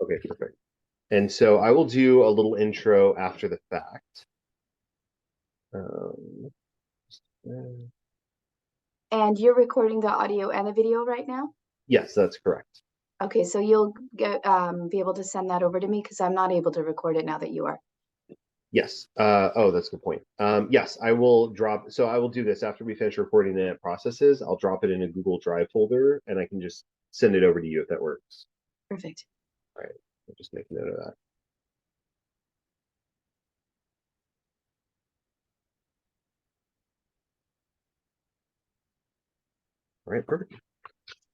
Okay, perfect. And so I will do a little intro after the fact. Um, And you're recording the audio and the video right now? yes, that's correct. Okay, so you'll be able to send that over to me because I'm not able to record it now that you are. Yes. Oh, that's a good point. Yes, I will drop. So I will do this after we finish recording and it processes. I'll drop it in a Google Drive folder and I can just send it over to you if that works. Perfect. All right. I'll just make a note of that. All right, perfect.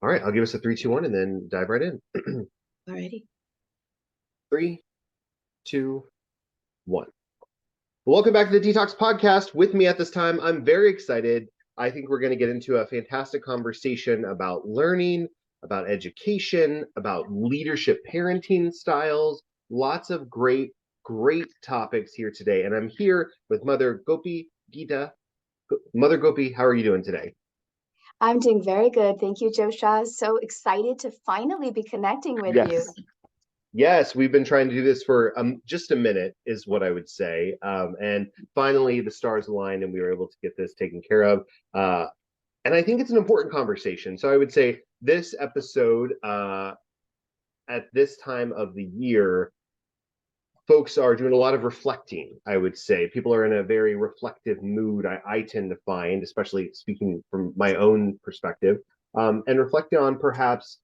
All right, I'll give us a three, two, one, and then dive right in. Alrighty. Three, two, one. Welcome back to the DTalks podcast. With me at this time, I'm very excited. I think we're going to get into a fantastic conversation about learning, about education, about leadership parenting styles. Lots of great topics here today. And I'm here with Mother Gopi Gita. Mother Gopi, how are you doing today? I'm doing very good. Thank you, Joe Shaw. So excited to finally be connecting with you. Yes. Yes, we've been trying to do this for just a minute, is what I would say. And finally, the stars aligned and we were able to get this taken care of. And I think it's an important conversation. So I would say this episode, at this time of the year, folks are doing a lot of reflecting. I would say people are in a very reflective mood. I tend to find, especially speaking from my own perspective, and reflecting on perhaps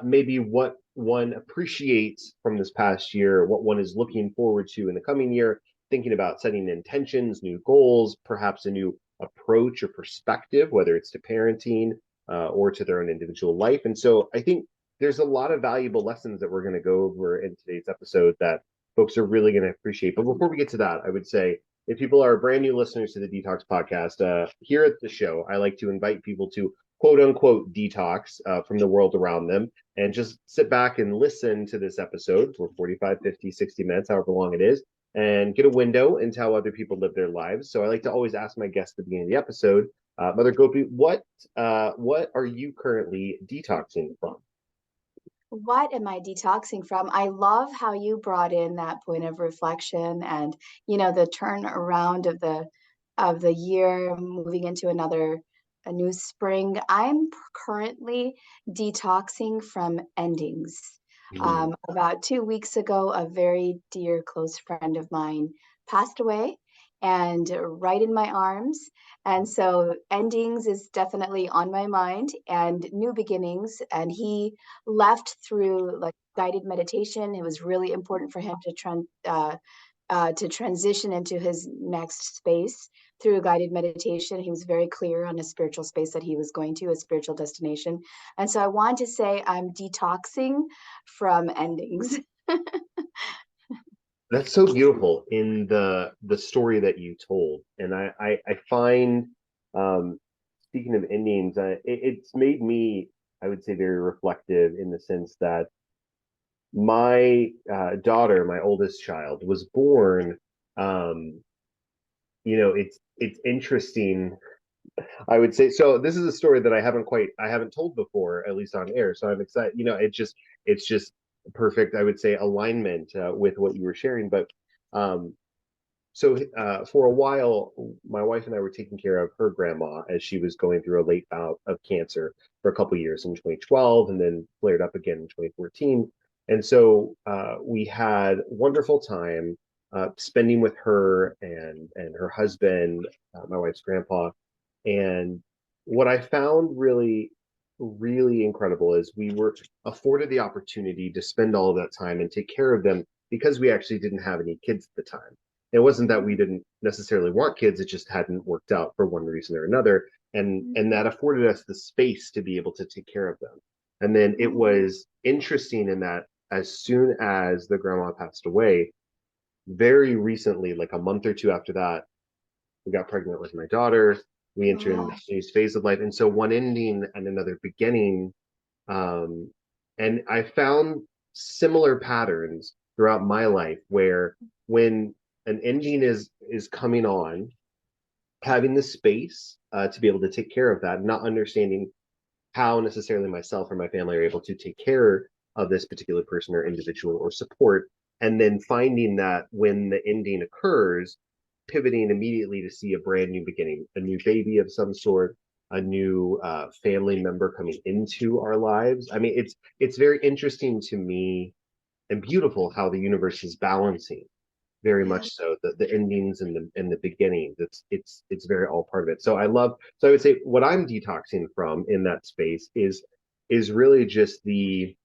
maybe what one appreciates from this past year, what one is looking forward to in the coming year, thinking about setting intentions, new goals, perhaps a new approach or perspective, whether it's to parenting or to their own individual life. And so I think there's a lot of valuable lessons that we're going to go over in today's episode that folks are really going to appreciate. But before we get to that, I would say if people are brand new listeners to the DTalks podcast, here at the show, I like to invite people to quote unquote detox from the world around them and just sit back and listen to this episode for 45, 50, 60 minutes, however long it is, and get a window into how other people live their lives. So I like to always ask my guests at the beginning of the episode, Mother Gopi, what are you currently detoxing from? What am I detoxing from? I love how you brought in that point of reflection and, the turn around of the year moving into a new spring. I'm currently detoxing from endings. About 2 weeks ago, a very dear close friend of mine passed away and right in my arms. And so endings is definitely on my mind and new beginnings. And he left through like guided meditation. It was really important for him to transition into his next space through a guided meditation. He was very clear on a spiritual space that he was going to, a spiritual destination. And so I want to say I'm detoxing from endings. That's so beautiful in the story that you told, and I find, speaking of endings, it's made me, I would say, very reflective in the sense that my daughter, my oldest child, was born. Um, it's interesting. I would say so. This is a story that I haven't told before, at least on air. So I'm excited. It's just perfect. I would say alignment with what you were sharing. But um, for a while, my wife and I were taking care of her grandma as she was going through a late bout of cancer for a couple years in 2012, and then flared up again in 2014. And so we had wonderful time spending with her and her husband, my wife's grandpa, and what I found really incredible is we were afforded the opportunity to spend all of that time and take care of them because we actually didn't have any kids at the time. It wasn't that we didn't necessarily want kids, it just hadn't worked out for one reason or another. And that afforded us the space to be able to take care of them. And then it was interesting in that as soon as the grandma passed away, very recently, like a month or two after that, we got pregnant with my daughter. We entered in Oh, this new phase of life. And so one ending and another beginning. Um, and I found similar patterns throughout my life where when an ending is coming on, having the space to be able to take care of that, not understanding how necessarily myself or my family are able to take care of this particular person or individual or support, and then finding that when the ending occurs, pivoting immediately to see a brand new beginning, a new baby of some sort, a new family member coming into our lives. I mean, it's very interesting to me and beautiful how the universe is balancing very Yeah. much so the endings and the beginnings. It's very all part of it. So I love, so I would say what I'm detoxing from in that space is really just the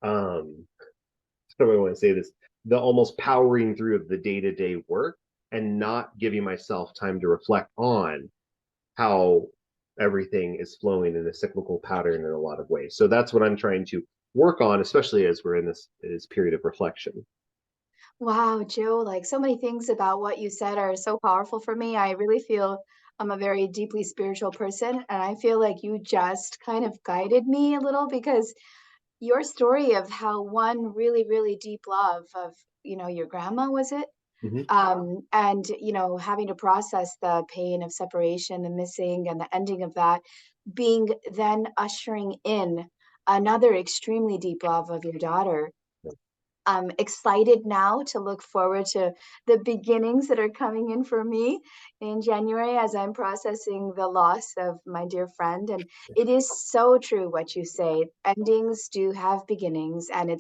so I want to say this, the almost powering through of the day-to-day work and not giving myself time to reflect on how everything is flowing in a cyclical pattern in a lot of ways. So that's what I'm trying to work on, especially as we're in this period of reflection. Wow, Joe, like so many things about what you said are so powerful for me. I really feel I'm a very deeply spiritual person, and I feel like you just kind of guided me a little because your story of how one really, really deep love of, your grandma, was it? Mm-hmm. And, having to process the pain of separation, the missing, and the ending of that, being then ushering in another extremely deep love of your daughter. I'm excited now to look forward to the beginnings that are coming in for me in January as I'm processing the loss of my dear friend. And it is so true what you say. Endings do have beginnings, and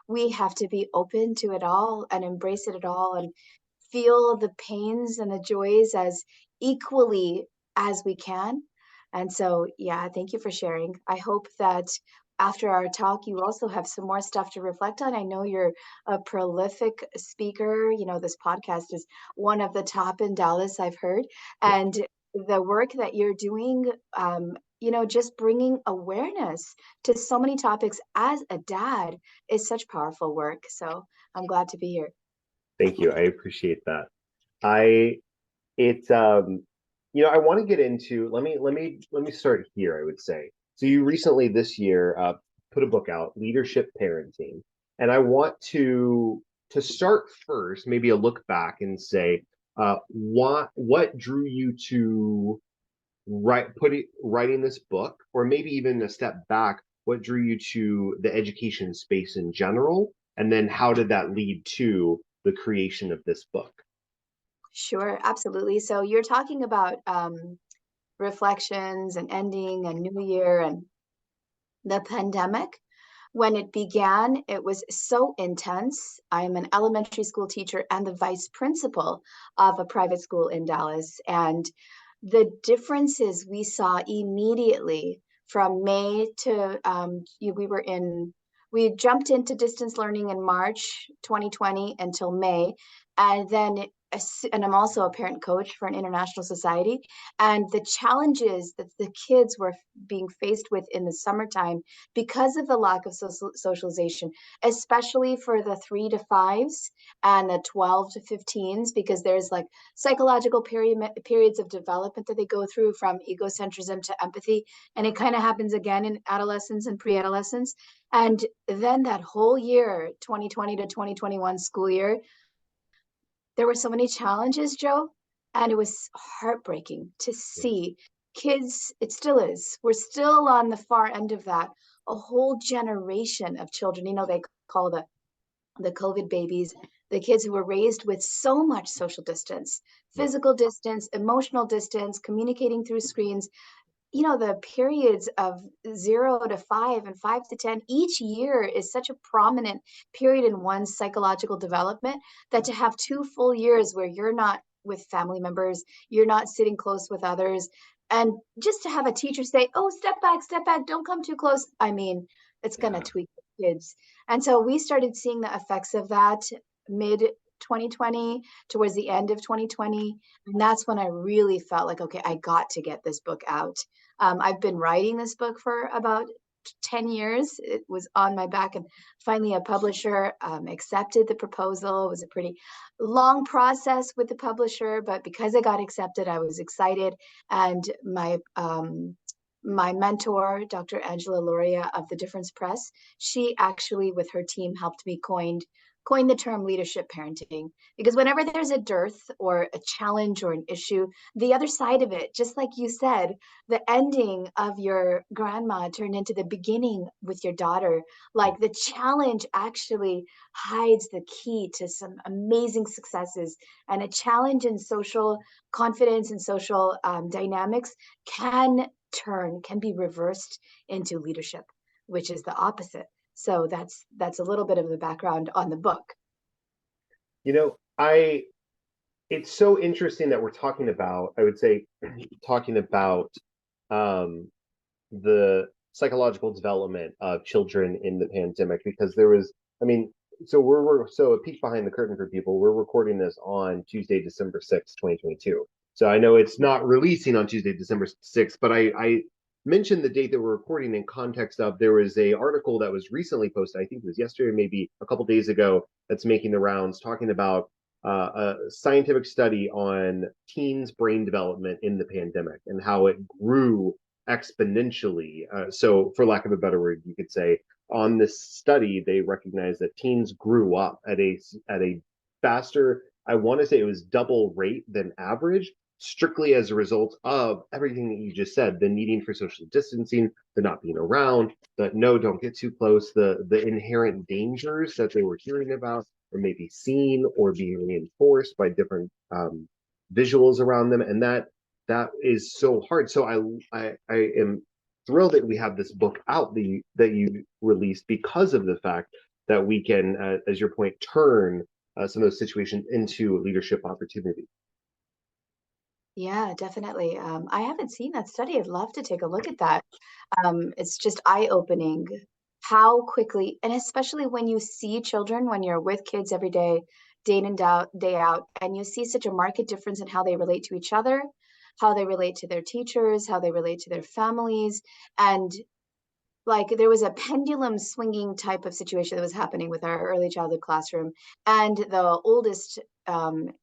we have to be open to it all and embrace it all and feel the pains and the joys as equally as we can. And so, yeah, thank you for sharing. I hope that after our talk, you also have some more stuff to reflect on. I know you're a prolific speaker. This podcast is one of the top in Dallas, I've heard. And the work that you're doing, just bringing awareness to so many topics as a dad is such powerful work. So I'm glad to be here. Thank you. I appreciate that. I it's I want to get into, let me start here, I would say. So you recently this year put a book out, Leadership Parenting. And I want to start first, maybe a look back and say, what drew you to writing this book, or maybe even a step back, what drew you to the education space in general, and then how did that lead to the creation of this book? Sure, absolutely. So you're talking about reflections and ending and new year and the pandemic. When it began, it was so intense. I'm an elementary school teacher and the vice principal of a private school in Dallas. And the differences we saw immediately from May to we jumped into distance learning in March 2020 until May. And then, and I'm also a parent coach for an international society. And the challenges that the kids were being faced with in the summertime because of the lack of socialization, especially for the 3 to 5s and the 12 to 15s, because there's like psychological periods of development that they go through from egocentrism to empathy. And it kind of happens again in adolescence and pre-adolescence. And then that whole year, 2020 to 2021 school year, there were so many challenges, Joe, and it was heartbreaking to see kids. It still is. We're still on the far end of that. A whole generation of children, they call the COVID babies, the kids who were raised with so much social distance, Yeah. physical distance, emotional distance, communicating through screens. The periods of 0 to 5 and 5 to 10 each year is such a prominent period in one's psychological development that to have 2 full years where you're not with family members, you're not sitting close with others, and just to have a teacher say, oh, step back, don't come too close. I mean, it's going to Yeah. tweak the kids. And so we started seeing the effects of that mid 2020 towards the end of 2020. And that's when I really felt like, okay, I got to get this book out. I've been writing this book for about 10 years. It was on my back, and finally, a publisher accepted the proposal. It was a pretty long process with the publisher, but because it got accepted, I was excited. And my mentor, Dr. Angela Loria of the Difference Press, she actually, with her team, helped me coined the term leadership parenting, because whenever there's a dearth or a challenge or an issue, the other side of it, just like you said, the ending of your grandma turned into the beginning with your daughter. Like the challenge actually hides the key to some amazing successes, and a challenge in social confidence and social dynamics can be reversed into leadership, which is the opposite. So that's a little bit of the background on the book. You know, I it's so interesting that we're talking about, I would say, talking about um the psychological development of children in the pandemic, because there was, I mean, so a peek behind the curtain for people. We're recording this on Tuesday, December 6th, 2022. So I know it's not releasing on Tuesday, December 6th, but I mentioned the date that we're recording in context of, there was a article that was recently posted, I think it was yesterday, maybe a couple days ago, that's making the rounds, talking about a scientific study on teens' brain development in the pandemic and how it grew exponentially. So, for lack of a better word, you could say on this study, they recognized that teens grew up at a faster, I want to say it was double rate than average, strictly as a result of everything that you just said: the needing for social distancing, the not being around, the no, don't get too close, the inherent dangers that they were hearing about or maybe seen or being reinforced by different visuals around them, and that is so hard. So I am thrilled that we have this book out that you released, because of the fact that we can, as your point, turn some of those situations into leadership opportunity. Yeah, definitely. I haven't seen that study. I'd love to take a look at that. It's just eye-opening how quickly, and especially when you see children, when you're with kids every day in and out, day out, and you see such a marked difference in how they relate to each other, how they relate to their teachers, how they relate to their families, and like there was a pendulum swinging type of situation that was happening with our early childhood classroom, and the oldest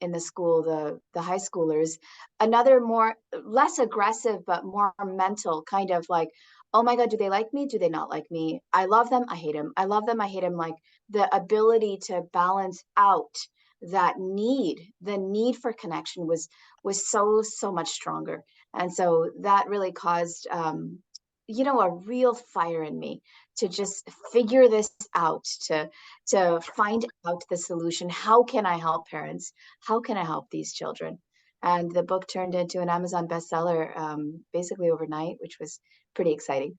in the school, the high schoolers, another more less aggressive but more mental kind of like, oh my god, do they like me, do they not like me, I love them, I hate him, I love them, I hate him. Like the ability to balance out that need, the need for connection was so much stronger. And so that really caused a real fire in me to just figure this out, to find out the solution. How can I help parents? How can I help these children? And the book turned into an Amazon bestseller basically overnight, which was pretty exciting.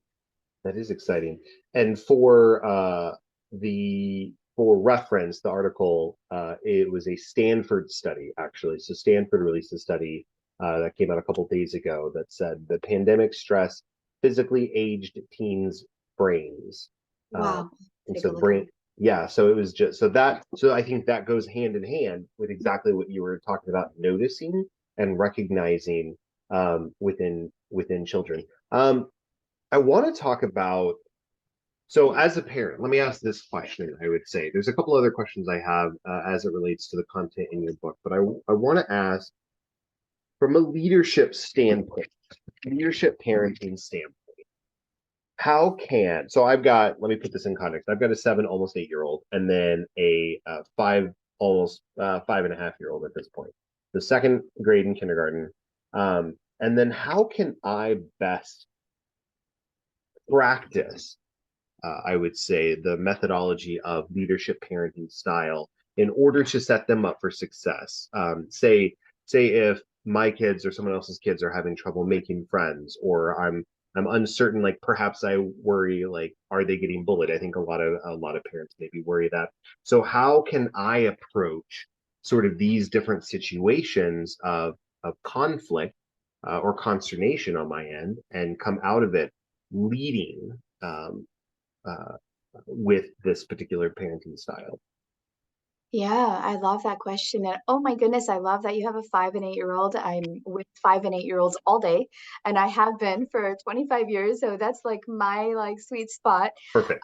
That is exciting. And for reference, the article, it was a Stanford study, actually. So Stanford released a study that came out a couple of days ago that said the pandemic stress physically aged teens' brains. Uh, Wow. and Take so a the look at brain, it. yeah. So it was just so I think that goes hand in hand with exactly what you were talking about: noticing and recognizing within children. I want to talk about, so as a parent, let me ask this question. I would say there's a couple other questions I have as it relates to the content in your book, but I want to ask from a leadership standpoint, leadership parenting standpoint, how can, so I've got, let me put this in context. I've got a 7, almost 8 year old, and then a 5, almost 5.5 year old at this point, the second grade in kindergarten. And then how can I best practice, I would say, the methodology of leadership parenting style in order to set them up for success. Say if my kids or someone else's kids are having trouble making friends, or I'm uncertain, like perhaps I worry, like, are they getting bullied? I think a lot of parents maybe worry that. So how can I approach sort of these different situations of conflict or consternation on my end and come out of it leading uh, with this particular parenting style? Yeah, I love that question. And oh my goodness, I love that you have a 5 and 8 year old. I'm with 5 and 8 year olds all day, and I have been for 25 years. So that's like my like sweet spot. Perfect.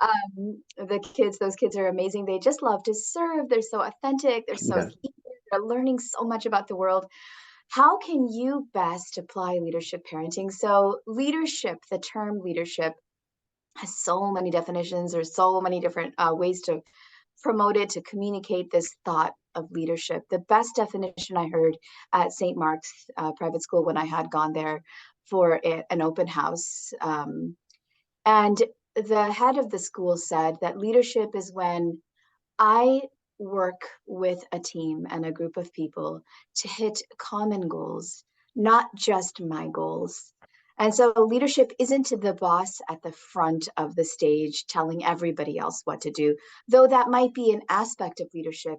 Those kids are amazing. They just love to serve. They're so authentic. They're so Yeah, eager. They're learning so much about the world. How can you best apply leadership parenting? So leadership, the term leadership has so many definitions. There's so many different ways to promoted to communicate this thought of leadership. The best definition I heard at St. Mark's private school when I had gone there for an open house. And the head of the school said that leadership is when I work with a team and a group of people to hit common goals, not just my goals. And so leadership isn't the boss at the front of the stage telling everybody else what to do, though that might be an aspect of leadership.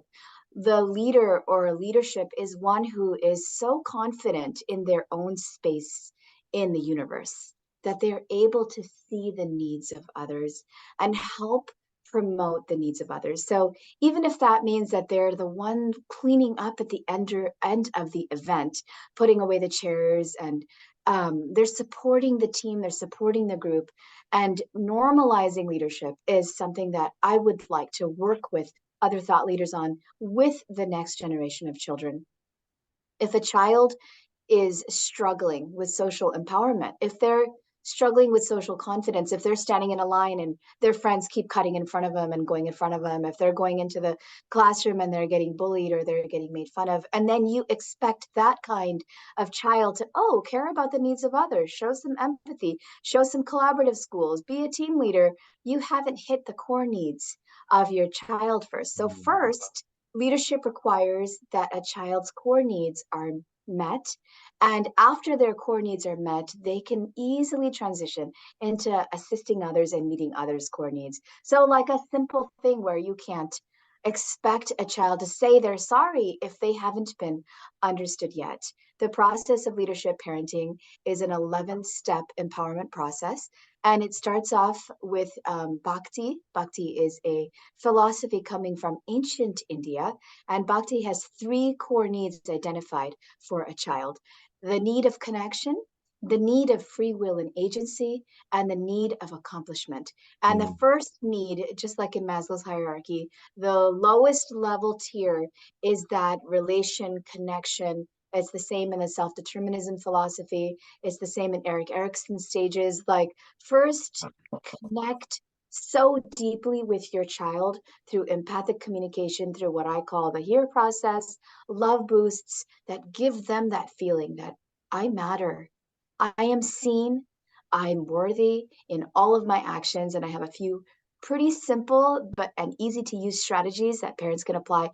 The leader or leadership is one who is so confident in their own space in the universe that they're able to see the needs of others and help promote the needs of others. So even if that means that they're the one cleaning up at the end of the event, putting away the chairs, and they're supporting the team, they're supporting the group, and normalizing leadership is something that I would like to work with other thought leaders on with the next generation of children. If a child is struggling with social empowerment, if they're struggling with social confidence, if they're standing in a line and their friends keep cutting in front of them and going in front of them, if they're going into the classroom and they're getting bullied or they're getting made fun of, and then you expect that kind of child to, oh, care about the needs of others, show some empathy, show some collaborative schools, be a team leader, you haven't hit the core needs of your child first. So first, leadership requires that a child's core needs are met. And after their core needs are met, they can easily transition into assisting others and meeting others' core needs. So, like a simple thing where you can't expect a child to say they're sorry if they haven't been understood yet. The process of leadership parenting is an 11-step empowerment process. And it starts off with bhakti. Bhakti is a philosophy coming from ancient India. And bhakti has three core needs identified for a child: the need of connection, the need of free will and agency, and the need of accomplishment. And the first need, just like in Maslow's hierarchy, the lowest level tier is that relation, connection. It's the same in the self-determinism philosophy. It's the same in Eric Erickson's stages. Like, first, connect so deeply with your child through empathic communication, through what I call the HERE process, love boosts that give them that feeling that I matter, I am seen, I'm worthy in all of my actions. And I have a few pretty simple but and easy to use strategies that parents can apply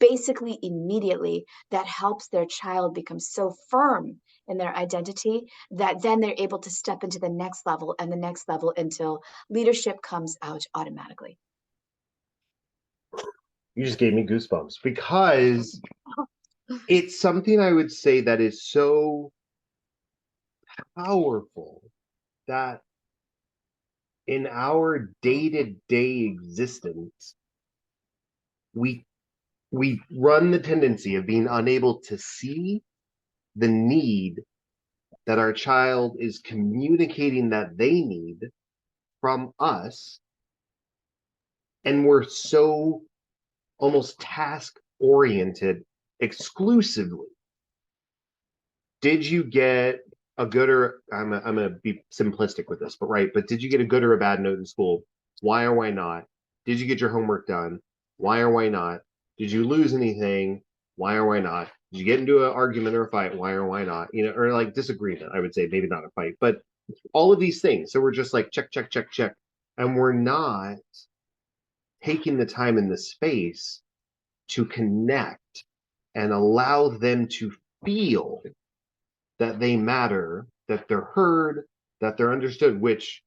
basically immediately that helps their child become so firm in their identity that then they're able to step into the next level and the next level until leadership comes out automatically. You just gave me goosebumps because it's something I would say that is so powerful that in our day-to-day existence, we run the tendency of being unable to see the need that our child is communicating that they need from us, and we're so almost task oriented exclusively. Did you get a good or I'm gonna be simplistic with this, but right, but did you get a good or a bad note in school? Why or why not? Did you get your homework done? Why or why not? Did you lose anything? Why or why not? Did you get into an argument or a fight? Why or why not? You know, or like disagreement, I would say, maybe not a fight, but all of these things. So we're just like check, check, check, check. And we're not taking the time and the space to connect and allow them to feel that they matter, that they're heard, that they're understood, which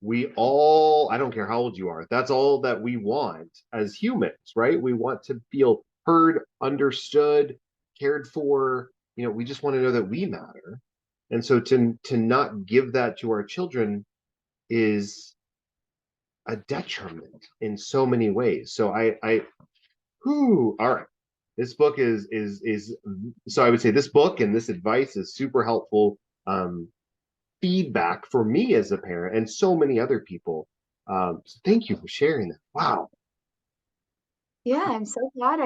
we all, I don't care how old you are, that's all that we want as humans, right? We want to feel heard, understood, cared for. You know, we just want to know that we matter. And so to not give that to our children is a detriment in so many ways. So all right. This book is so I would say this book and this advice is super helpful feedback for me as a parent and so many other people. So thank you for sharing that. Wow. Yeah, I'm so glad.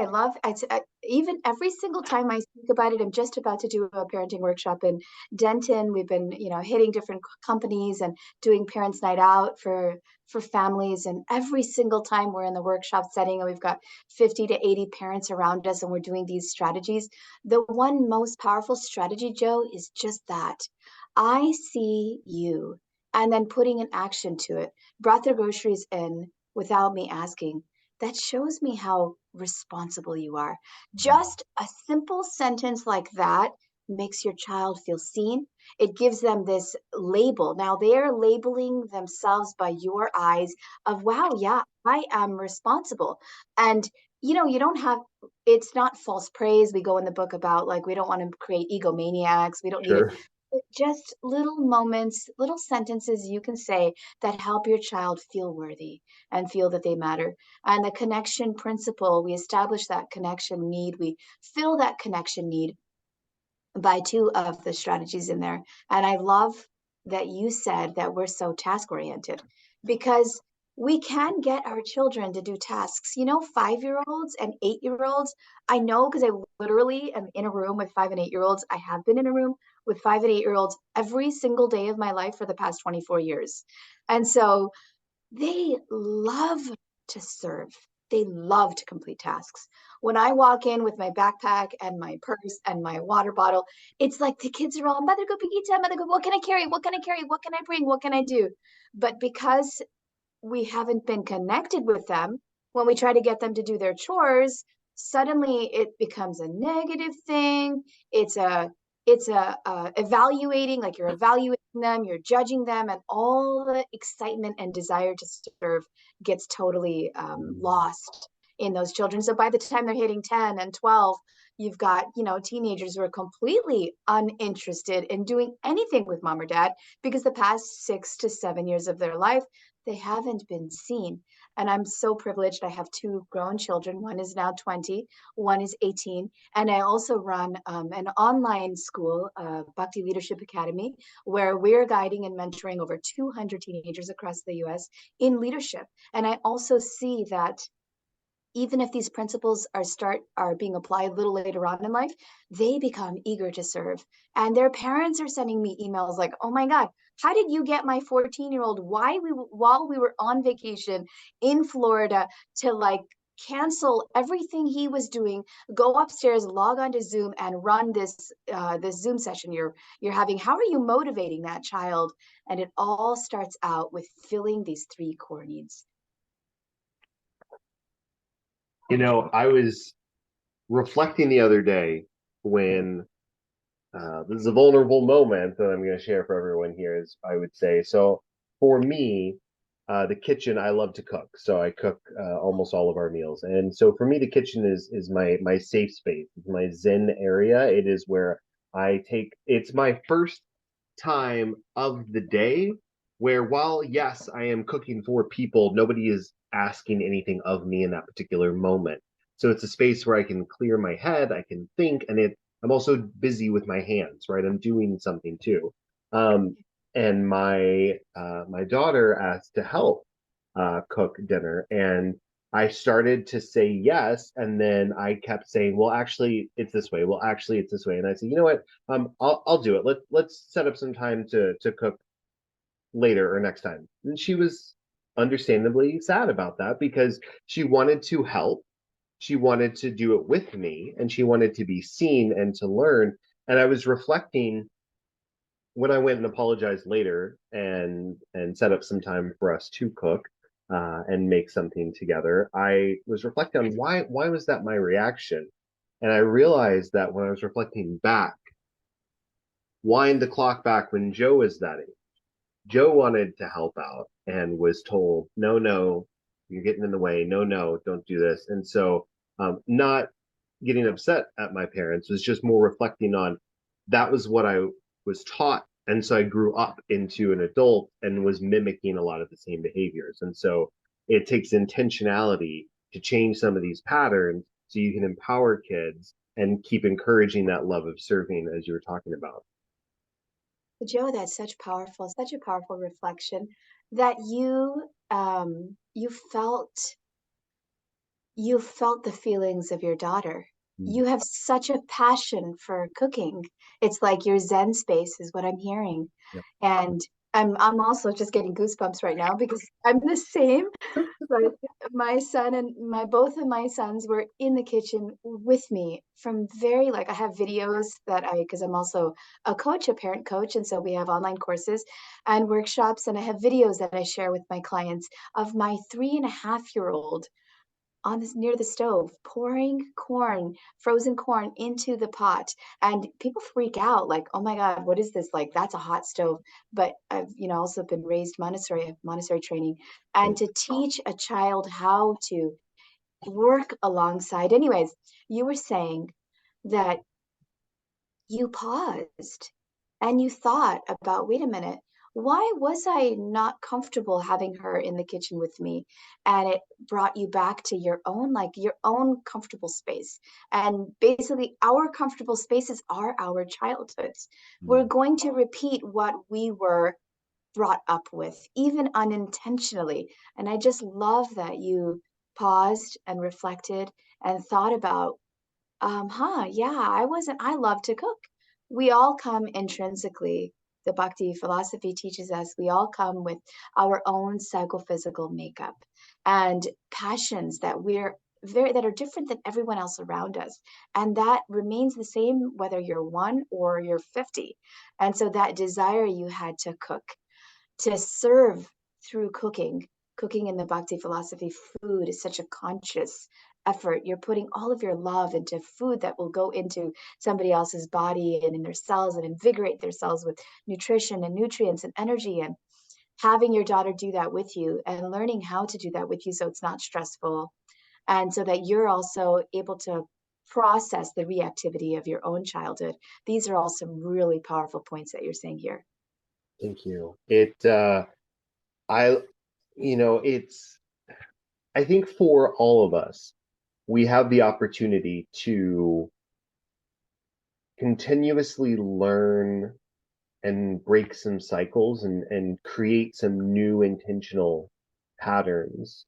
Even every single time I think about it, I'm just about to do a parenting workshop in Denton. We've been, hitting different companies and doing parents' night out for families. And every single time we're in the workshop setting and we've got 50 to 80 parents around us and we're doing these strategies, the one most powerful strategy, Joe, is just that. I see you, and then putting an action to it. Brought their groceries in without me asking. That shows me how responsible you are. Just a simple sentence like that makes your child feel seen. It gives them this label. Now they are labeling themselves by your eyes of, wow, yeah, I am responsible. And you don't have, it's not false praise. We go in the book about like, we don't want to create egomaniacs. We don't need it. Sure. But just little moments, little sentences you can say that help your child feel worthy and feel that they matter. And the connection principle, we establish that connection need, we fill that connection need by two of the strategies in there. And I love that you said that we're so task oriented because we can get our children to do tasks. 5-year-olds and 8-year-olds. I know because I literally am in a room with 5 and 8-year-olds. I have been in a room with 5 and 8-year-olds every single day of my life for the past 24 years. And so they love to serve. They love to complete tasks. When I walk in with my backpack and my purse and my water bottle, it's like the kids are all, Mother Gopi Gita, Mother Gopi, what can I carry? What can I carry? What can I bring? What can I do? But because we haven't been connected with them, when we try to get them to do their chores, suddenly it becomes a negative thing. It's a evaluating, like you're evaluating them, you're judging them, and all the excitement and desire to serve gets totally lost in those children. So by the time they're hitting 10 and 12, you've got teenagers who are completely uninterested in doing anything with mom or dad because the past 6 to 7 years of their life they haven't been seen. And I'm so privileged. I have two grown children. One is now 20, one is 18. And I also run an online school, Bhakti Leadership Academy, where we're guiding and mentoring over 200 teenagers across the US in leadership. And I also see that even if these principles are being applied a little later on in life, they become eager to serve. And their parents are sending me emails like, "Oh my God, how did you get my 14-year-old while we were on vacation in Florida to like cancel everything he was doing, go upstairs, log on to Zoom, and run this Zoom session you're having? How are you motivating that child?" And it all starts out with filling these three core needs. I was reflecting the other day when this is a vulnerable moment that I'm going to share for everyone here, is I would say. So for me, the kitchen, I love to cook. So I cook almost all of our meals. And so for me, the kitchen is my safe space, it's my Zen area. It is where it's my first time of the day where, while yes, I am cooking for people, nobody is asking anything of me in that particular moment. So it's a space where I can clear my head, I can think, and I'm also busy with my hands, right? I'm doing something too. Um, and my daughter asked to help cook dinner, and I started to say yes, and then I kept saying, "Well, actually, it's this way. Well, actually, it's this way." And I said, "You know what? I'll do it. Let's set up some time to cook later or next time." And she was understandably sad about that because she wanted to help, she wanted to do it with me, and she wanted to be seen and to learn. And I was reflecting when I went and apologized later and set up some time for us to cook and make something together. I was reflecting on why was that my reaction, and I realized that when I was reflecting back, wind the clock back when Joe was that age. Joe wanted to help out and was told, "No, no, you're getting in the way. No, no, don't do this." And so, not getting upset at my parents, was just more reflecting on that was what I was taught. And so I grew up into an adult and was mimicking a lot of the same behaviors. And so it takes intentionality to change some of these patterns so you can empower kids and keep encouraging that love of serving, as you were talking about. Joe, that's such a powerful reflection that you felt you felt the feelings of your daughter. Mm. You have such a passion for cooking. It's like your Zen space is what I'm hearing. Yeah. And I'm also just getting goosebumps right now because I'm the same. Like my son and my both of my sons were in the kitchen with me from very like I have videos that I because I'm also a coach, a parent coach, and so we have online courses and workshops, and I have videos that I share with my clients of my 3.5-year-old on this near the stove, pouring corn, frozen corn into the pot. And people freak out, like, oh my God, what is this? Like, that's a hot stove. But I've, also been raised Montessori, I have Montessori training. And to teach a child how to work alongside. Anyways, you were saying that you paused and you thought about, wait a minute, why was I not comfortable having her in the kitchen with me? And it brought you back to your own comfortable space. And basically, our comfortable spaces are our childhoods. We're Mm. going to repeat what we were brought up with, even unintentionally. And I just love that you paused and reflected and thought about yeah, I love to cook. We all come intrinsically. The Bhakti philosophy teaches us we all come with our own psychophysical makeup and passions that are different than everyone else around us. And that remains the same whether you're 1 or you're 50. And so that desire you had to cook, to serve through cooking in the Bhakti philosophy, food is such a conscious effort. You're putting all of your love into food that will go into somebody else's body and in their cells and invigorate their cells with nutrition and nutrients and energy. And having your daughter do that with you and learning how to do that with you so it's not stressful and so that you're also able to process the reactivity of your own childhood. These are all some really powerful points that you're saying here. Thank you. I, it's, I think for all of us, we have the opportunity to continuously learn and break some cycles and create some new intentional patterns,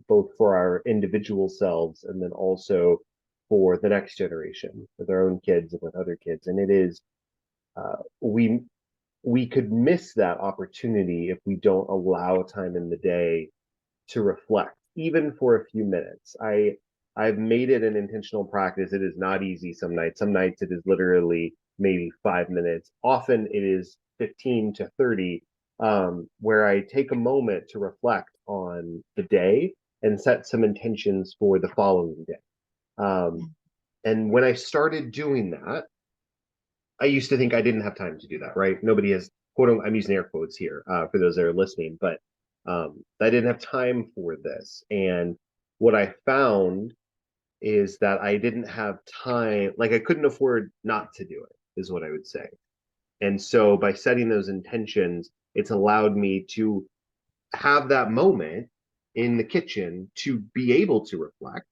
both for our individual selves and then also for the next generation with our own kids and with other kids. And it is, we could miss that opportunity if we don't allow time in the day to reflect, even for a few minutes. I've made it an intentional practice. It is not easy some nights. Some nights it is literally maybe 5 minutes. Often it is 15 to 30, where I take a moment to reflect on the day and set some intentions for the following day. And when I started doing that, I used to think I didn't have time to do that, right? Nobody has, quote, I'm using air quotes here for those that are listening, but I didn't have time for this. And what I found is that I didn't have time, like I couldn't afford not to do it, is what I would say. And so by setting those intentions, it's allowed me to have that moment in the kitchen to be able to reflect.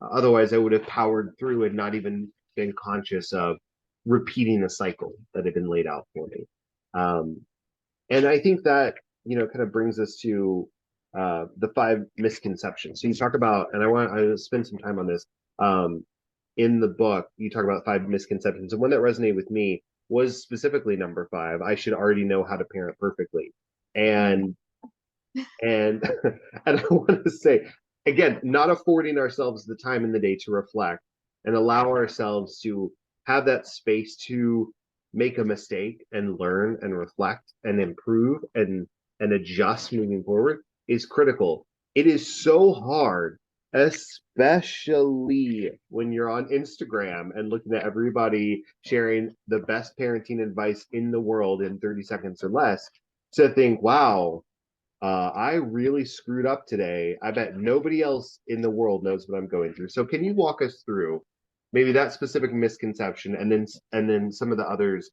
Otherwise, I would have powered through and not even been conscious of repeating the cycle that had been laid out for me. Um, and I think that, kind of brings us to the 5 misconceptions. So you talk about, and I to spend some time on this. In the book, you talk about 5 misconceptions. And one that resonated with me was specifically number 5. I should already know how to parent perfectly. And and and I want to say again, not affording ourselves the time in the day to reflect and allow ourselves to have that space to make a mistake and learn and reflect and improve and adjust moving forward is critical. It is so hard, especially when you're on Instagram and looking at everybody sharing the best parenting advice in the world in 30 seconds or less, to think, wow, I really screwed up today. I bet nobody else in the world knows what I'm going through. So can you walk us through maybe that specific misconception and then some of the others,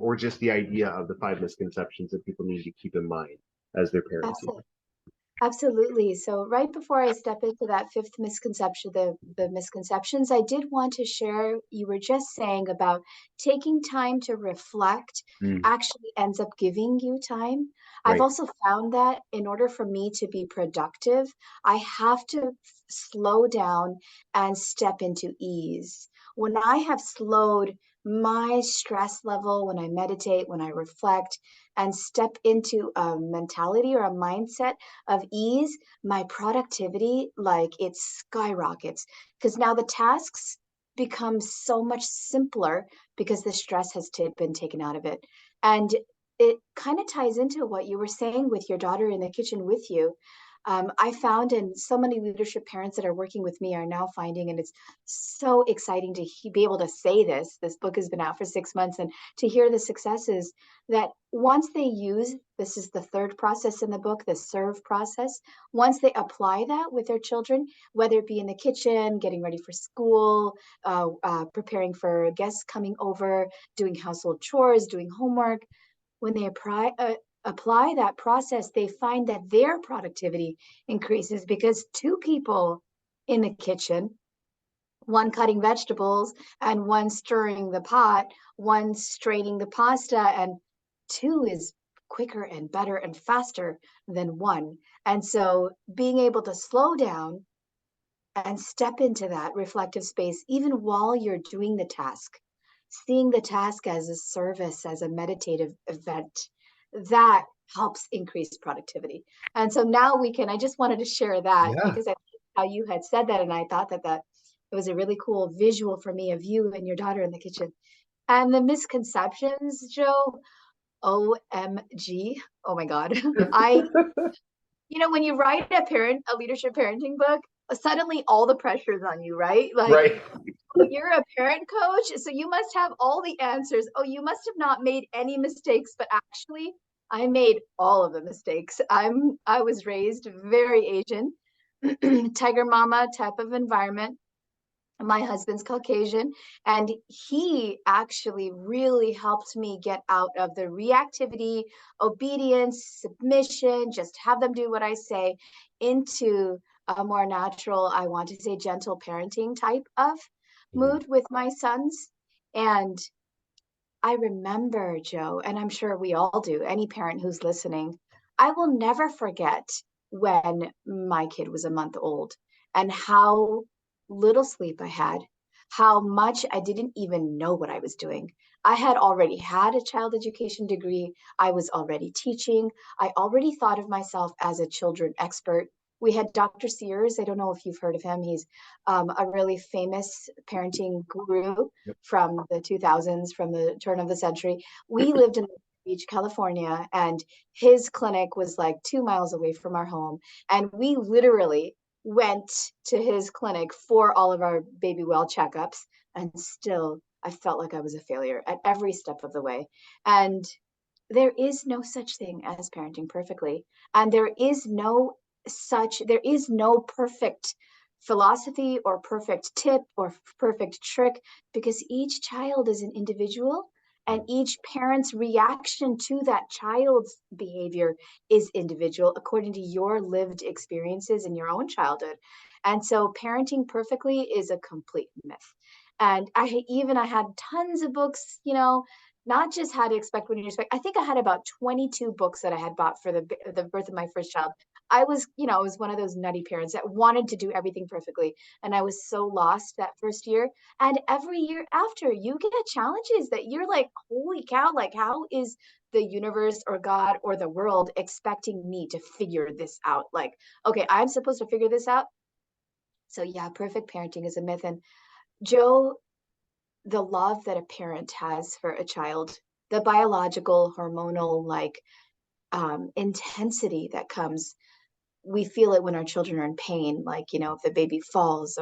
or just the idea of the 5 misconceptions that people need to keep in mind as they're parenting? Absolutely. Absolutely. So right before I step into that fifth misconception, the misconceptions, I did want to share, you were just saying about taking time to reflect Mm, actually ends up giving you time. I've right. also found that in order for me to be productive, I have to slow down and step into ease. When I have slowed my stress level, when I meditate, when I reflect, and step into a mentality or a mindset of ease, my productivity, like it skyrockets because now the tasks become so much simpler because the stress has been taken out of it. And it kind of ties into what you were saying with your daughter in the kitchen with you. I found, and so many leadership parents that are working with me are now finding, and it's so exciting to be able to say this. This book has been out for 6 months, and to hear the successes that once they use, this is the third process in the book, the serve process. Once they apply that with their children, whether it be in the kitchen, getting ready for school, preparing for guests coming over, doing household chores, doing homework, when they apply that process, they find that their productivity increases because two people in the kitchen, one cutting vegetables and one stirring the pot, one straining the pasta, and two is quicker and better and faster than one. And so being able to slow down and step into that reflective space, even while you're doing the task, seeing the task as a service, as a meditative event, that helps increase productivity. And so now I just wanted to share that Yeah. because I how you had said that. And I thought that it was a really cool visual for me of you and your daughter in the kitchen. And the misconceptions, Joe, OMG. Oh my God. When you write a leadership parenting book, suddenly all the pressure's on you, right? Like, Right. oh, you're a parent coach, so you must have all the answers. Oh, you must have not made any mistakes, but actually, I made all of the mistakes. I was raised very Asian, tiger mama type of environment. My husband's Caucasian, and he actually really helped me get out of the reactivity, obedience, submission, just have them do what I say, into a more natural, I want to say gentle parenting type of Mhm. mood with my sons. And I remember, Joe, and I'm sure we all do, any parent who's listening, I will never forget when my kid was a month old and how little sleep I had, how much I didn't even know what I was doing. I had already had a child education degree. I was already teaching. I already thought of myself as a children expert. We had Dr. Sears. I don't know if you've heard of him. He's a really famous parenting guru Yep. from the 2000s, from the turn of the century. We lived in Beach, California, and his clinic was like 2 miles away from our home. And we literally went to his clinic for all of our baby well checkups. And still, I felt like I was a failure at every step of the way. And there is no such thing as parenting perfectly. And there is no perfect philosophy or perfect tip or perfect trick because each child is an individual and Mm. each parent's reaction to that child's behavior is individual according to your lived experiences in your own childhood. And so parenting perfectly is a complete myth. And I had tons of books, not just how to expect when you expect. I think I had about 22 books that I had bought for the birth of my first child. I was one of those nutty parents that wanted to do everything perfectly, and I was so lost that first year. And every year after, you get challenges that you're like, "Holy cow, like how is the universe or God or the world expecting me to figure this out?" Like, okay, I'm supposed to figure this out. So yeah, perfect parenting is a myth. And Joe, the love that a parent has for a child, the biological, hormonal, like intensity that comes. We feel it when our children are in pain, like if the baby falls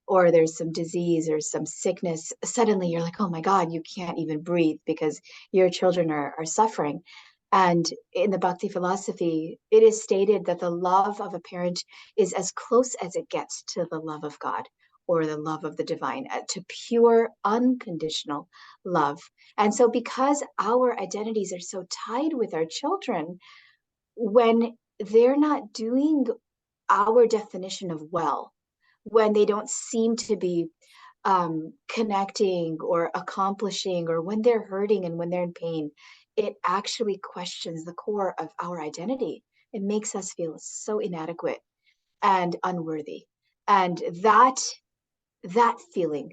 or there's some disease or some sickness. Suddenly, you're like, oh my God, you can't even breathe because your children are suffering. And in the Bhakti philosophy, it is stated that the love of a parent is as close as it gets to the love of God or the love of the divine, to pure, unconditional love. And so, because our identities are so tied with our children, when they're not doing our definition of well when they don't seem to be connecting or accomplishing, or when they're hurting and when they're in pain. It actually questions the core of our identity. It makes us feel so inadequate and unworthy. And that feeling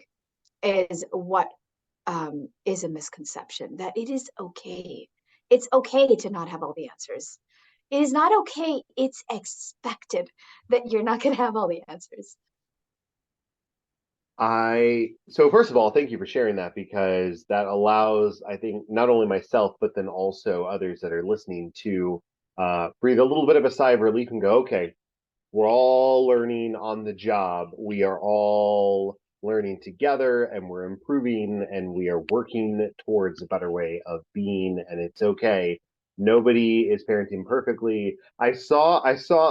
is what is a misconception, that it is okay. It's okay to not have all the answers. It is not okay. It's expected that you're not going to have all the answers. So first of all, thank you for sharing that, because that allows, I think, not only myself, but then also others that are listening to breathe a little bit of a sigh of relief and go, okay, we're all learning on the job. We are all learning together, and we're improving, and we are working towards a better way of being, and it's okay. Nobody is parenting perfectly. I saw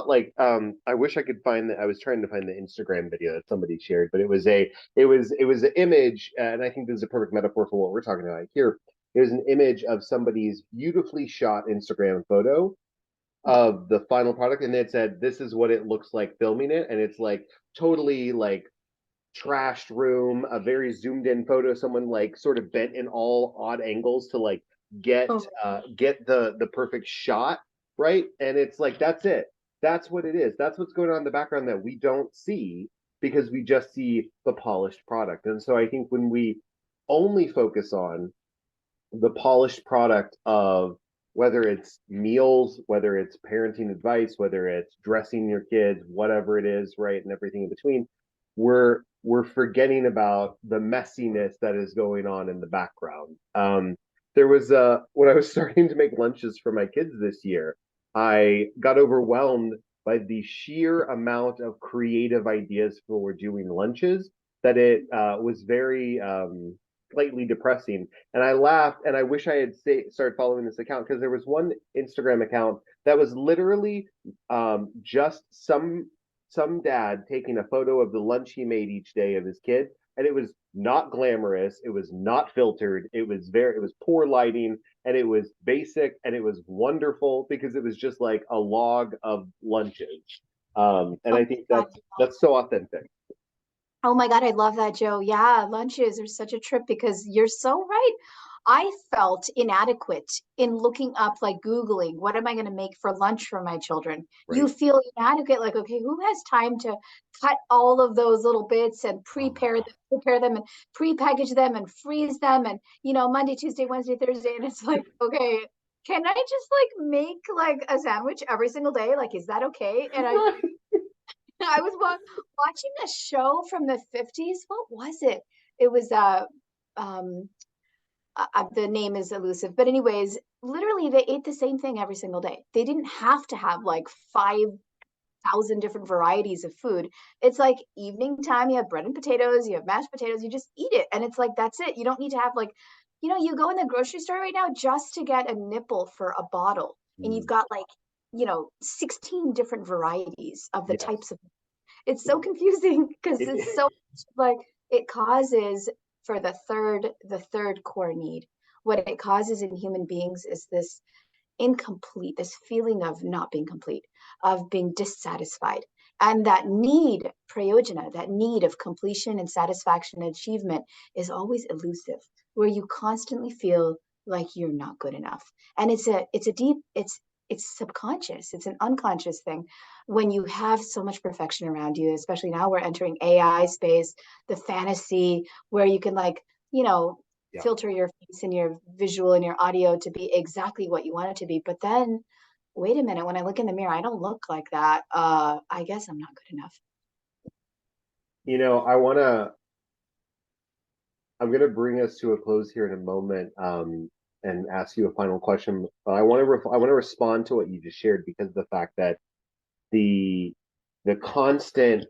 like I wish I could find I was trying to find the Instagram video that somebody shared, but it was an image, and I think this is a perfect metaphor for what we're talking about here. It was an image of somebody's beautifully shot Instagram photo of the final product, and it said, this is what it looks like filming it, and it's like totally like trashed room, a very zoomed in photo, someone like sort of bent in all odd angles to like get Oh, get the perfect shot, right? And it's like, that's it, that's what it is, that's what's going on in the background that we don't see, because we just see the polished product. And so I think when we only focus on the polished product of, whether it's meals, whether it's parenting advice, whether it's dressing your kids, whatever it is, right, and everything in between, we're forgetting about the messiness that is going on in the background. There was when I was starting to make lunches for my kids this year, I got overwhelmed by the sheer amount of creative ideas for doing lunches, that it was very slightly depressing. And I laughed, and I wish I had started following this account, because there was one Instagram account that was literally just some dad taking a photo of the lunch he made each day of his kid, and it was not glamorous, it was not filtered, it was poor lighting, and it was basic, and it was wonderful, because it was just like a log of lunches. And oh I my think God. that's so authentic. Oh my God, I love that, Joe. Yeah, lunches are such a trip because you're so right. I felt inadequate in looking up, like Googling, what am I going to make for lunch for my children? You Right. feel inadequate, like, okay, who has time to cut all of those little bits and Oh my prepare them and pre-package them and freeze them and, Monday, Tuesday, Wednesday, Thursday. And it's like, okay, can I just like make like a sandwich every single day? Like, is that okay? And I God. I was watching a show from the 50s. What was it? It was um the name is elusive, but anyways, literally they ate the same thing every single day. They didn't have to have like 5,000 different varieties of food. It's like evening time, you have bread and potatoes, you have mashed potatoes, you just eat it. And it's like, that's it. You don't need to have like, you go in the grocery store right now just to get a nipple for a bottle. And you've Mm, got like, 16 different varieties of the yes. types of, it's so confusing because it's It, so like it causes, for the third core need, what it causes in human beings is this incomplete, this feeling of not being complete, of being dissatisfied. And that need, prayojana, that need of completion and satisfaction and achievement is always elusive, where you constantly feel like you're not good enough. And it's subconscious, it's an unconscious thing. When you have so much perfection around you, especially now we're entering AI space, the fantasy where you can like, you know, yeah. filter your face and your visual and your audio to be exactly what you want it to be. But then, wait a minute, when I look in the mirror, I don't look like that. I guess I'm not good enough. I want to, I'm going to bring us to a close here in a moment, and ask you a final question. But I want to respond to what you just shared, because of the fact that the the constant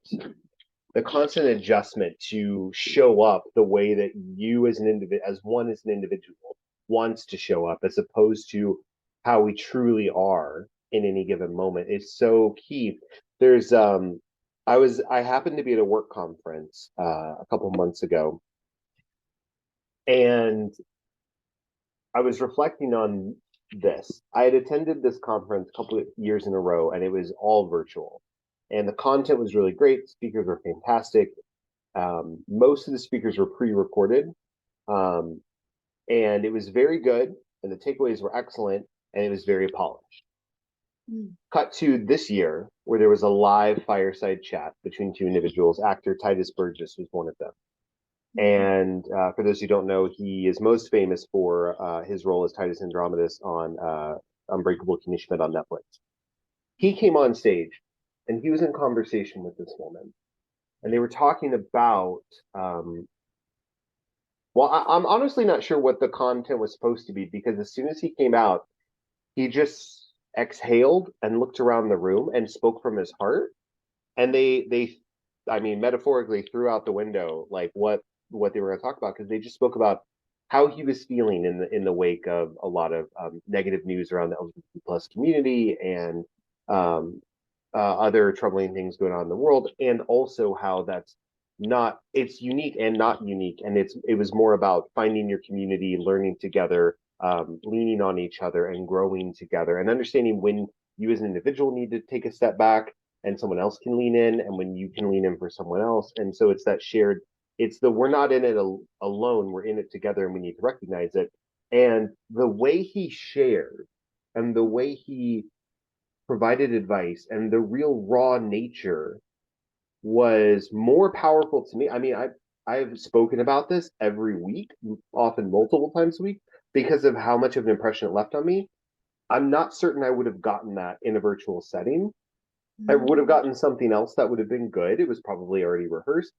the constant adjustment to show up the way that you as an individual, as an individual, wants to show up, as opposed to how we truly are in any given moment, is so key. There's I happened to be at a work conference a couple months ago, and I was reflecting on this. I had attended this conference a couple of years in a row, and it was all virtual. And the content was really great. Speakers were fantastic. Most of the speakers were pre-recorded, um, and it was very good. And the takeaways were excellent, and it was very polished. Mm. Cut to this year, where there was a live fireside chat between two individuals. Actor Titus Burgess was one of them. Mhm. And for those who don't know, he is most famous for his role as Titus Andromedus on Unbreakable Kimmy Schmidt on Netflix. He came on stage and he was in conversation with this woman. And they were talking about, well, I'm honestly not sure what the content was supposed to be because as soon as he came out, he just exhaled and looked around the room and spoke from his heart. And they I mean metaphorically threw out the window like what they were going to talk about because they just spoke about how he was feeling in the wake of a lot of negative news around the LGBT plus community and um, other troubling things going on in the world, and also how that's not it's unique and not unique, and it was more about finding your community, learning together, leaning on each other, and growing together, and understanding when you as an individual need to take a step back and someone else can lean in, and when you can lean in for someone else. And so it's that shared, it's the we're not in it alone, we're in it together, and we need to recognize it. And the way he shared and the way he provided advice and the real raw nature was more powerful to me. I mean, I've spoken about this every week, often multiple times a week, because of how much of an impression it left on me. I'm not certain I would have gotten that in a virtual setting. I would have Mm. gotten something else that would have been good. It was probably already rehearsed.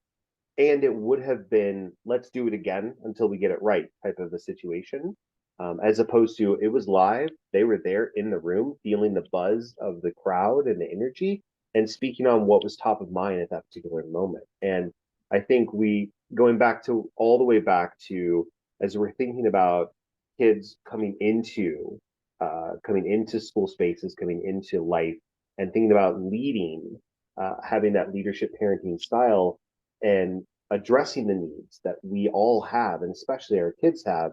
And it would have been, let's do it again until we get it right type of a situation. As opposed to it was live. They were there in the room, feeling the buzz of the crowd and the energy and speaking on what was top of mind at that particular moment. And I think going back to all the way back to, as we're thinking about kids coming into school spaces, coming into life, and thinking about leading, having that leadership parenting style, and addressing the needs that we all have, and especially our kids have,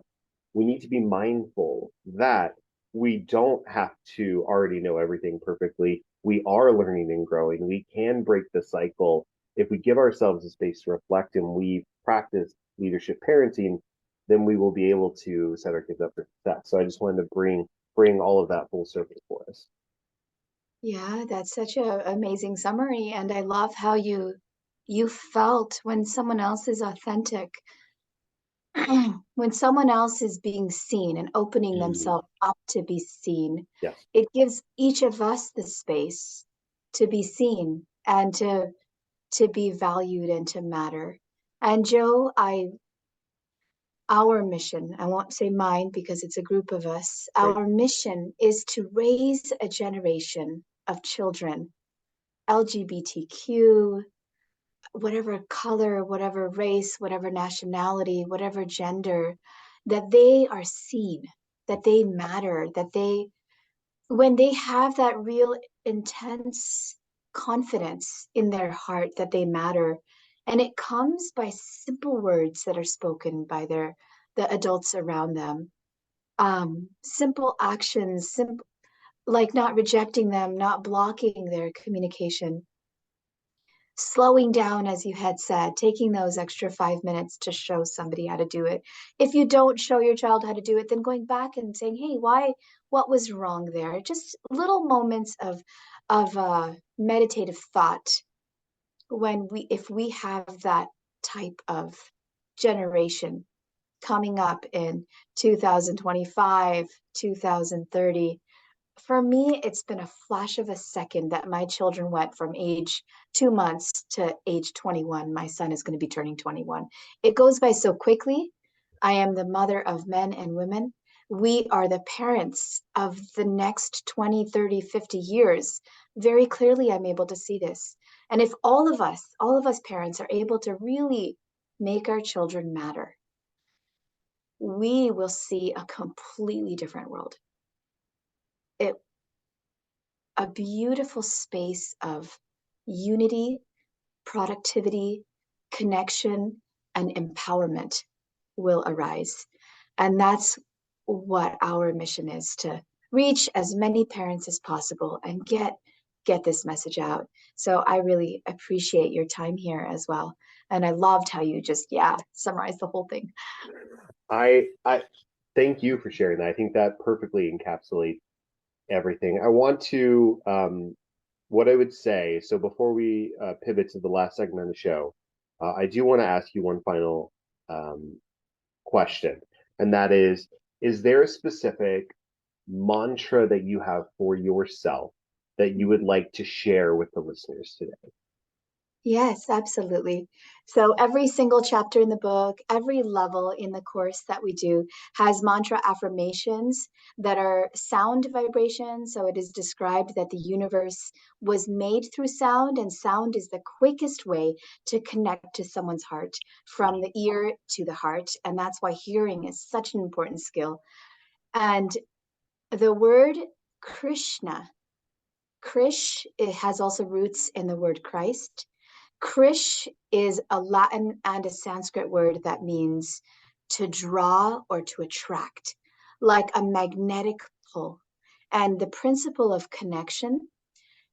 we need to be mindful that we don't have to already know everything perfectly. We are learning and growing. We can break the cycle if we give ourselves a space to reflect and we practice leadership parenting. Then we will be able to set our kids up for success. So I just wanted to bring all of that full circle for us. Yeah, that's such a amazing summary, and I love how you felt when someone else is authentic, when someone else is being seen and opening Mm, themselves up to be seen. yes, It gives each of us the space to be seen and to be valued and to matter. And Joe, our mission, I won't say mine because it's a group of us, great, our mission is to raise a generation of children, LGBTQ, whatever color, whatever race, whatever nationality, whatever gender, that they are seen, that they matter, that when they have that real intense confidence in their heart that they matter, and it comes by simple words that are spoken by the adults around them, simple actions, simple, like not rejecting them, not blocking their communication, slowing down, as you had said, taking those extra 5 minutes to show somebody how to do it. If you don't show your child how to do it, then going back and saying, hey, what was wrong there? Just little moments of meditative thought if we have that type of generation coming up in 2025, 2030. For me, it's been a flash of a second that my children went from age 2 months to age 21. My son is going to be turning 21. It goes by so quickly. I am the mother of men and women. We are the parents of the next 20, 30, 50 years. Very clearly, I'm able to see this. And if all of us parents are able to really make our children matter, we will see a completely different world. It a beautiful space of unity, productivity, connection, and empowerment will arise. And what our mission is, to reach as many parents as possible and get this message out. So I really appreciate your time here as well. And I loved how you just, yeah, summarized the whole thing. I thank you for sharing that. I think that perfectly encapsulates everything. I want to what I would say. So before we pivot to the last segment of the show, I do want to ask you one final um, question, and that is there a specific mantra that you have for yourself that you would like to share with the listeners today? Yes, absolutely. So every single chapter in the book, every level in the course that we do has mantra affirmations that are sound vibrations. So it is described that the universe was made through sound, and sound is the quickest way to connect to someone's heart, from the ear to the heart. And that's why hearing is such an important skill. And the word Krishna, Krish, it has also roots in the word Christ. Krish is a Latin and a Sanskrit word that means to draw or to attract, like a magnetic pull. And the principle of connection,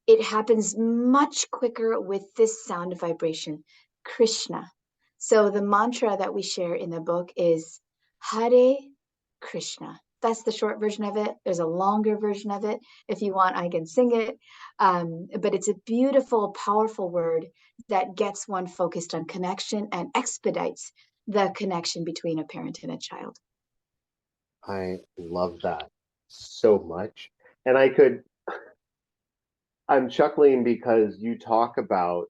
it happens much quicker with this sound vibration, Krishna. So the mantra that we share in the book is Hare Krishna. That's the short version of it. There's a longer version of it. If you want, I can sing it. But it's a beautiful, powerful word that gets one focused on connection and expedites the connection between a parent and a child. I love that so much. And I'm chuckling because you talk about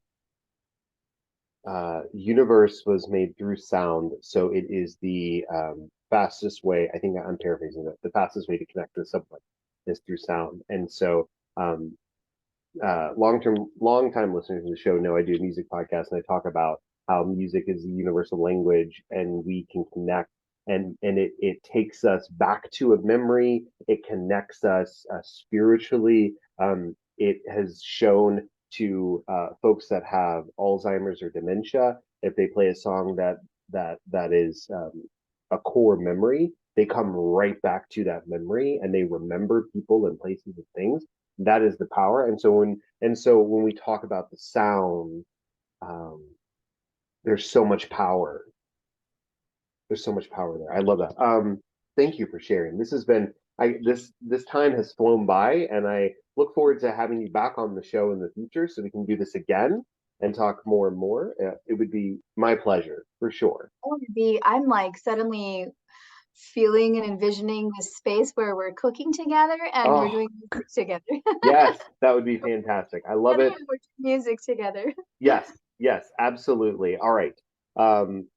universe was made through sound, so it is the fastest way. I think I'm paraphrasing it. The fastest way to connect with someone is through sound, and so um, long time listeners of the show know I do a music podcast, and I talk about how music is a universal language, and we can connect, and it takes us back to a memory. It connects us spiritually. It has shown to folks that have Alzheimer's or dementia, if they play a song that is a core memory, they come right back to that memory, and they remember people and places and things. That is the power. And so when we talk about the sound, um, there's so much power. There's so much power there. I love that. Thank you for sharing. This has been this time has flown by, and I look forward to having you back on the show in the future so we can do this again and talk more and more. It would be my pleasure for sure. I'm like suddenly feeling and envisioning this space where we're cooking together and we're Oh, doing music together. yes, that would be fantastic. I love Together it. and we're doing music together. Yes, yes, absolutely. All right.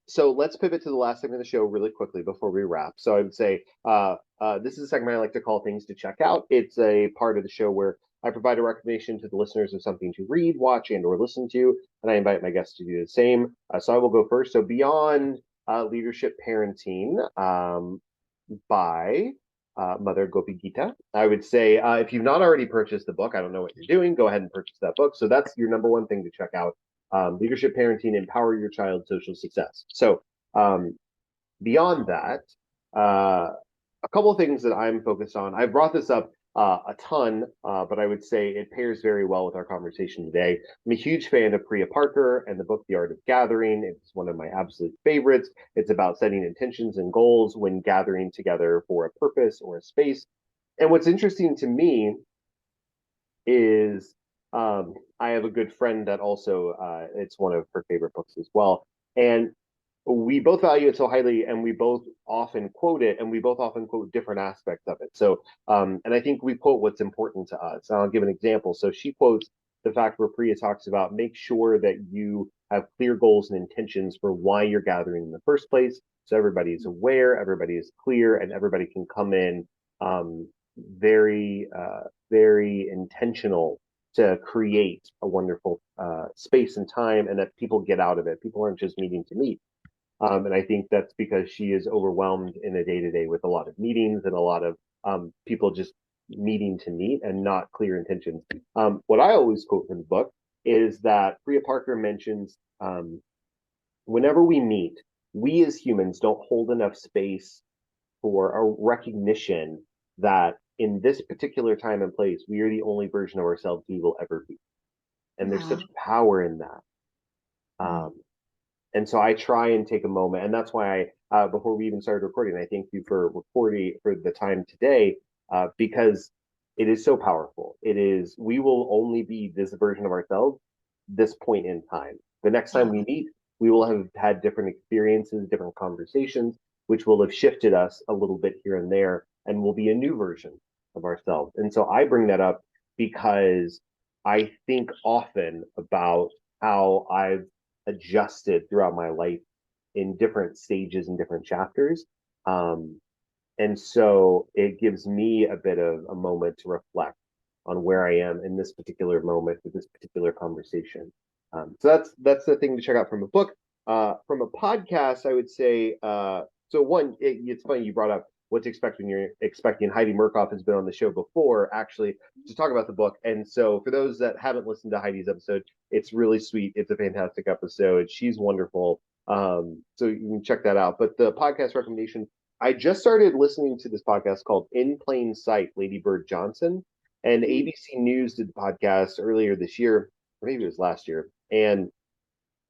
So let's pivot to the last segment of the show really quickly before we wrap. So I would say this is a segment I like to call things to check out. It's a part of the show where I provide a recommendation to the listeners of something to read, watch, and or listen to, and I invite my guests to do the same. So I will go first. So Beyond Leadership Parenting by Mother Gopi Gita. I would say if you've not already purchased the book, I don't know what you're doing, go ahead and purchase that book. So that's your number one thing to check out. Leadership Parenting, Empower Your Child's Social Success. So beyond that, a couple of things that I'm focused on. I brought this up a ton, but I would say it pairs very well with our conversation today. I'm a huge fan of Priya Parker and the book The Art of Gathering. It's one of my absolute favorites. It's about setting intentions and goals when gathering together for a purpose or a space. And what's interesting to me is I have a good friend that also it's one of her favorite books as well. And we both value it so highly, and we both often quote it, and we both often quote different aspects of it. So and I think we quote what's important to us. I'll give an example. So she quotes the fact where Priya talks about make sure that you have clear goals and intentions for why you're gathering in the first place, so everybody is aware, everybody is clear, and everybody can come in very intentional to create a wonderful space and time, and that people get out of it. People aren't just meeting to meet. And I think that's because she is overwhelmed in a day to day with a lot of meetings and a lot of people just meeting to meet and not clear intentions. What I always quote from the book is that Priya Parker mentions whenever we meet, we as humans don't hold enough space for a recognition that in this particular time and place, we are the only version of ourselves we will ever be. And there's such Wow. power in that. Mm. And so I try and take a moment, and that's why before we even started recording, I thank you for recording for the time today, because it is so powerful. It is, we will only be this version of ourselves this point in time. The next time Yeah. we meet, we will have had different experiences, different conversations, which will have shifted us a little bit here and there, and will be a new version of ourselves. And so I bring that up because I think often about how I've adjusted throughout my life in different stages and different chapters. Um, and so it gives me a bit of a moment to reflect on where I am in this particular moment with this particular conversation. So that's the thing to check out from a book. From a podcast, I would say. So one, it's funny you brought up what to expect when you're expecting. Heidi Murkoff has been on the show before, actually, to talk about the book. And so for those that haven't listened to Heidi's episode, it's really sweet. It's a fantastic episode. She's wonderful. So you can check that out. But the podcast recommendation, I just started listening to this podcast called In Plain Sight, Lady Bird Johnson. And ABC News did the podcast earlier this year, or maybe it was last year. And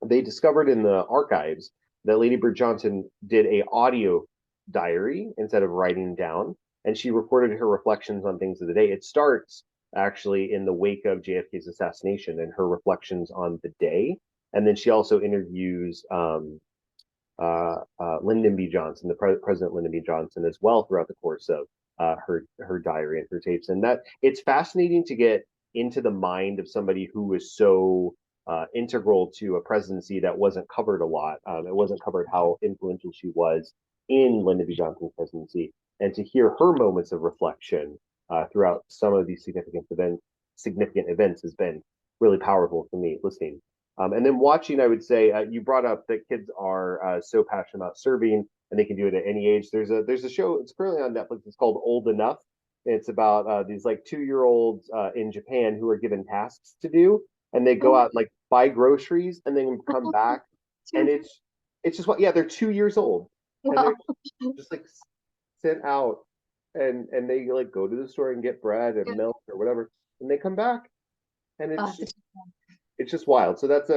they discovered in the archives that Lady Bird Johnson did a audio diary instead of writing down, and she recorded her reflections on things of the day. It starts actually in the wake of JFK's assassination and her reflections on the day, and then she also interviews Lyndon B. Johnson, President Lyndon B. Johnson, as well throughout the course of her diary and her tapes. And that it's fascinating to get into the mind of somebody who was so integral to a presidency that wasn't covered a lot. It wasn't covered how influential she was in Lyndon B. Johnson's presidency, and to hear her moments of reflection throughout some of these significant events has been really powerful for me listening. And then watching, I would say you brought up that kids are so passionate about serving and they can do it at any age. There's a show. It's currently on Netflix. It's called Old Enough. It's about these like 2-year-olds in Japan who are given tasks to do, and they go Oh, out and like buy groceries and then come back, and two. it's just what, yeah, they're 2 years old, and they're Wow. just like sent out, and they like go to the store and get bread and milk or whatever, and they come back, and Oh, such it's just wild. So that's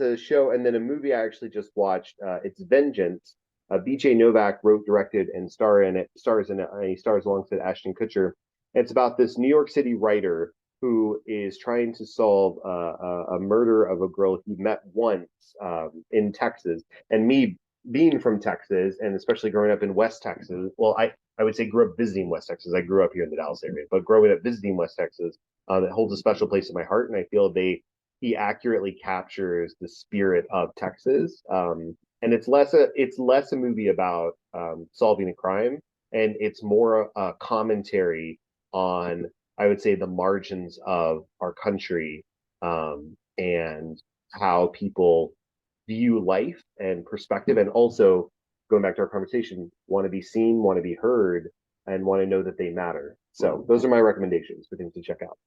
a show, and then a movie I actually just watched. It's Vengeance. BJ Novak wrote, directed, and stars in it, and he stars alongside Ashton Kutcher. It's about this New York City writer who is trying to solve a murder of a girl he met once in Texas. And me being from Texas, and especially growing up in West Texas, well, I would say grew up visiting West Texas. I grew up here in the Dallas area, but growing up visiting West Texas, it holds a special place in my heart, and I feel he accurately captures the spirit of Texas. And it's less a movie about solving a crime, and it's more a commentary on, I would say, the margins of our country, and how people view life and perspective, and also going back to our conversation, want to be seen, want to be heard, and want to know that they matter. So those are my recommendations for things to check out.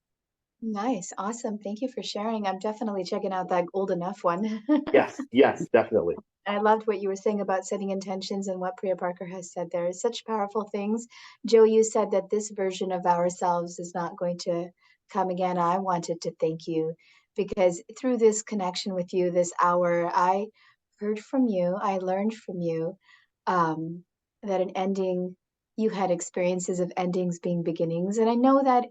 nice. Awesome. Thank you for sharing. I'm definitely checking out that Old Enough one. Yes, yes, definitely. I loved what you were saying about setting intentions and what Priya Parker has said there. It's such powerful things. Joe, you said that this version of ourselves is not going to come again. I wanted to thank you because through this connection with you this hour, I heard from you, I learned from you um, that an ending, you had experiences of endings being beginnings. And I know that,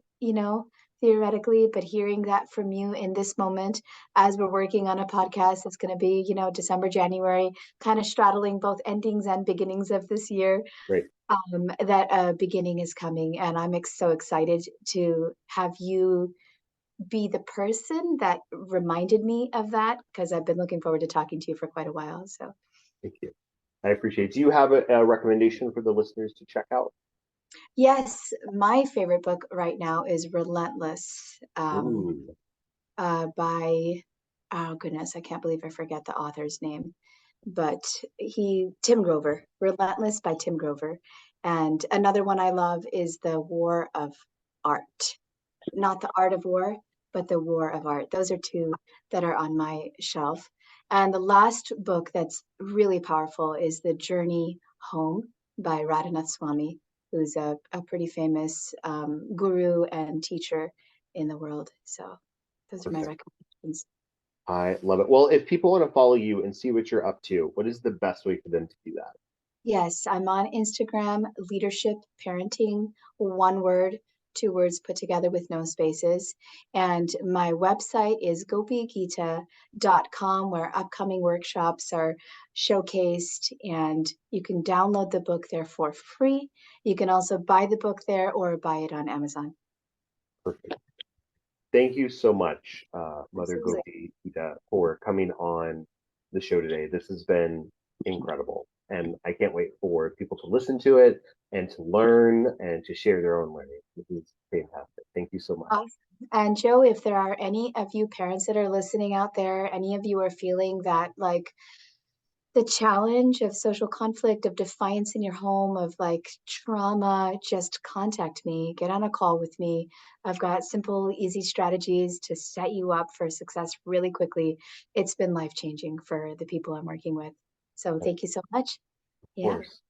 theoretically, but hearing that from you in this moment, as we're working on a podcast that's going to be, December, January, kind of straddling both endings and beginnings of this year, Great. that a beginning is coming. And I'm so excited to have you be the person that reminded me of that because I've been looking forward to talking to you for quite a while. So, Thank you. I appreciate it. Do you have a recommendation for the listeners to check out? yes, my favorite book right now is Relentless. Ooh, By, oh goodness, I can't believe I forget the author's name, but Tim Grover, Relentless by Tim Grover. And another one I love is The War of Art, not the art of war, but The War of Art. Those are two that are on my shelf. And the last book that's really powerful is The Journey Home by Radhanath Swami, who's a pretty famous guru and teacher in the world. So those are my Perfect. recommendations. I love it. Well, if people want to follow you and see what you're up to, what is the best way for them to do that? Yes, I'm on Instagram, leadership parenting, one word, two words put together with no spaces. And my website is gopigita.com, where upcoming workshops are showcased, and you can download the book there for free. You can also buy the book there or buy it on Amazon. Perfect. Thank you so much, Mother Absolutely. Gopi Gita, for coming on the show today. This has been incredible. And I can't wait for people to listen to it and to learn and to share their own learning. This is fantastic. Thank you so much. Awesome. And Joe, if there are any of you parents that are listening out there, any of you are feeling that like the challenge of social conflict, of defiance in your home, of like trauma, just contact me, get on a call with me. I've got simple, easy strategies to set you up for success really quickly. It's been life changing for the people I'm working with. So Of thank you so much. Yeah. course.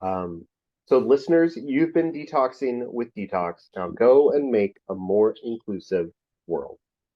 Um, so, listeners, you've been detoxing with Detox. Now go and make a more inclusive world.